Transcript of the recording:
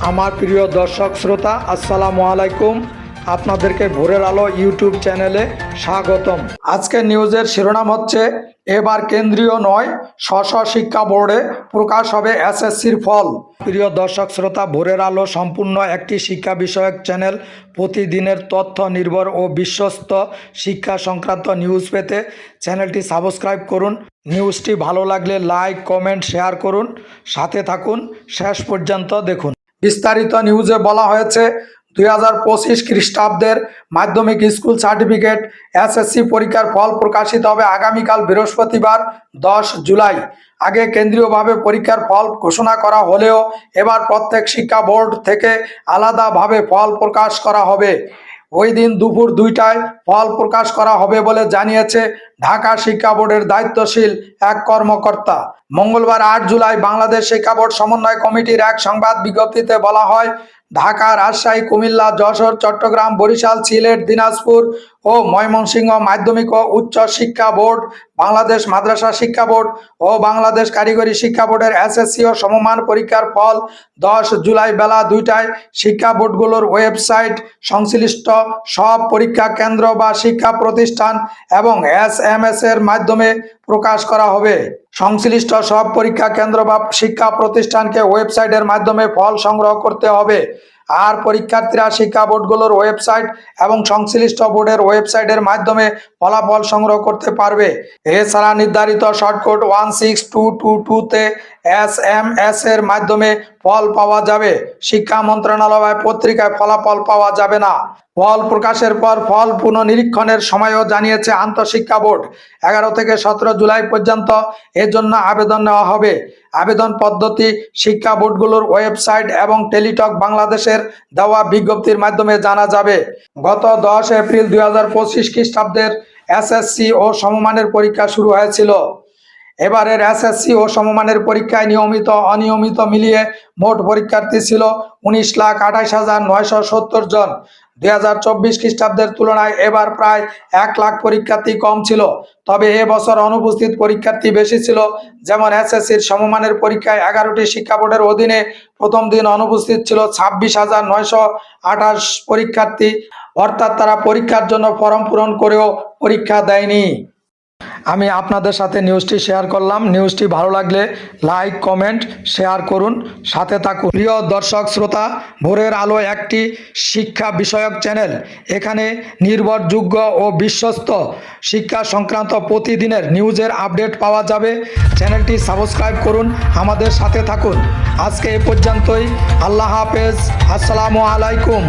আমার প্রিয় দর্শক শ্রোতা, আসসালামু আলাইকুম। আপনাদেরকে ভোরের আলো ইউটিউব চ্যানেলে স্বাগতম। আজকের নিউজের শিরোনাম হচ্ছে, এবার কেন্দ্রীয় নয় স্ব শিক্ষা বোর্ডে প্রকাশ হবে এসএসসির ফল। প্রিয় দর্শক শ্রোতা, ভোরের আলো সম্পূর্ণ একটি শিক্ষা বিষয়ক চ্যানেল। প্রতিদিনের তথ্য নির্ভর ও বিশ্বস্ত শিক্ষা সংক্রান্ত নিউজ পেতে চ্যানেলটি সাবস্ক্রাইব করুন। নিউজটি ভালো লাগলে লাইক, কমেন্ট, শেয়ার করুন। সাথে থাকুন, শেষ পর্যন্ত দেখুন। বিস্তারিত নিউজে বলা হয়েছে, 2025 খ্রিস্টাব্দের মাধ্যমিক স্কুল সার্টিফিকেট এসএসসি পরীক্ষার ফল প্রকাশিত হবে আগামীকাল বৃহস্পতিবার 10 জুলাই। আগে কেন্দ্রীয়ভাবে পরীক্ষার ফল ঘোষণা করা হলেও এবার প্রত্যেক শিক্ষা বোর্ড থেকে আলাদাভাবে ফল প্রকাশ করা হবে। ওই দিন দুপুর 2টায় ফল প্রকাশ করা হবে বলে জানিয়েছে ঢাকা শিক্ষা বোর্ডের দায়িত্বশীল এক কর্মকর্তা। মঙ্গলবার 8 জুলাই বাংলাদেশ শিক্ষা বোর্ড সমন্বয় কমিটির এক সংবাদ বিজ্ঞপ্তিতে বলা হয়, ঢাকা, রাজশাহী, কুমিল্লা, যশোর, চট্টগ্রাম, বরিশাল, সিলেট, দিনাজপুর ও ময়মনসিংহ মাধ্যমিক ও উচ্চ শিক্ষা বোর্ড, বাংলাদেশ মাদ্রাসা শিক্ষা বোর্ড ও বাংলাদেশ কারিগরি শিক্ষা বোর্ডের এসএসসি ও সমমান পরীক্ষার ফল 10 জুলাই বেলা 2টায় শিক্ষা বোর্ডগুলোর ওয়েবসাইট, সংশ্লিষ্ট সব পরীক্ষা কেন্দ্র বা শিক্ষা প্রতিষ্ঠান এবং এসএমএস এর মাধ্যমে প্রকাশ করা হবে। সংশ্লিষ্ট সব পরীক্ষা কেন্দ্র বা শিক্ষা প্রতিষ্ঠানকে ওয়েবসাইটের মাধ্যমে ফল সংগ্রহ করতে হবে। আর পরীক্ষার্থীরা শিক্ষা বোর্ডগুলোর ওয়েবসাইট এবং সংশ্লিষ্ট বোর্ডের ওয়েবসাইটের মাধ্যমে ফলাফল সংগ্রহ করতে পারবে। এছাড়া নির্ধারিত শর্টকোড 16222 এসএমএস এর মাধ্যমে ফল পাওয়া যাবে। শিক্ষা মন্ত্রণালয় পত্রিকায় ফলাফল পাওয়া যাবে না। ফল প্রকাশের পর ফল পুনঃনিরীক্ষণের সময়ও জানিয়েছে আন্তঃশিক্ষা বোর্ড। 11 থেকে 17 জুলাই পর্যন্ত এর জন্য আবেদন নেওয়া হবে। আবেদন পদ্ধতি শিক্ষা বোর্ডগুলোর ওয়েবসাইট এবং টেলিটক বাংলাদেশের দেওয়া বিজ্ঞপ্তির মাধ্যমে জানা যাবে। গত 10 এপ্রিল 2025 খ্রিস্টাব্দের এসএসসি ও সমমানের পরীক্ষা শুরু হয়েছিল। এবারের এসএসসি ও সমমানের পরীক্ষায় নিয়মিত অনিয়মিত মিলিয়ে মোট পরীক্ষার্থী ছিল 19,28,970 জন। 2024 খ্রিস্টাব্দের তুলনায় এবার প্রায় 1 লাখ পরীক্ষার্থী কম ছিল। তবে এবছর অনুপস্থিত পরীক্ষার্থী বেশি ছিল। যেমন এসএসসির সমমানের পরীক্ষায় 11টি শিক্ষা বোর্ডের অধীনে প্রথম দিন অনুপস্থিত ছিল 26,928 পরীক্ষার্থী, অর্থাৎ তারা পরীক্ষার জন্য ফর্ম পূরণ করেও পরীক্ষা দেয়নি। আমি আপনাদের সাথে নিউজটি শেয়ার করলাম। নিউজটি ভালো লাগলে লাইক, কমেন্ট, শেয়ার করুন। সাথে থাকুন। প্রিয় দর্শক শ্রোতা, ভোরের আলো একটি শিক্ষা বিষয়ক চ্যানেল। এখানে নির্ভরযোগ্য ও বিশ্বস্ত শিক্ষা সংক্রান্ত প্রতিদিনের নিউজের আপডেট পাওয়া যাবে। চ্যানেলটি সাবস্ক্রাইব করুন, আমাদের সাথে থাকুন। আজকে এ পর্যন্তই। আল্লাহ হাফেজ, আসসালামু আলাইকুম।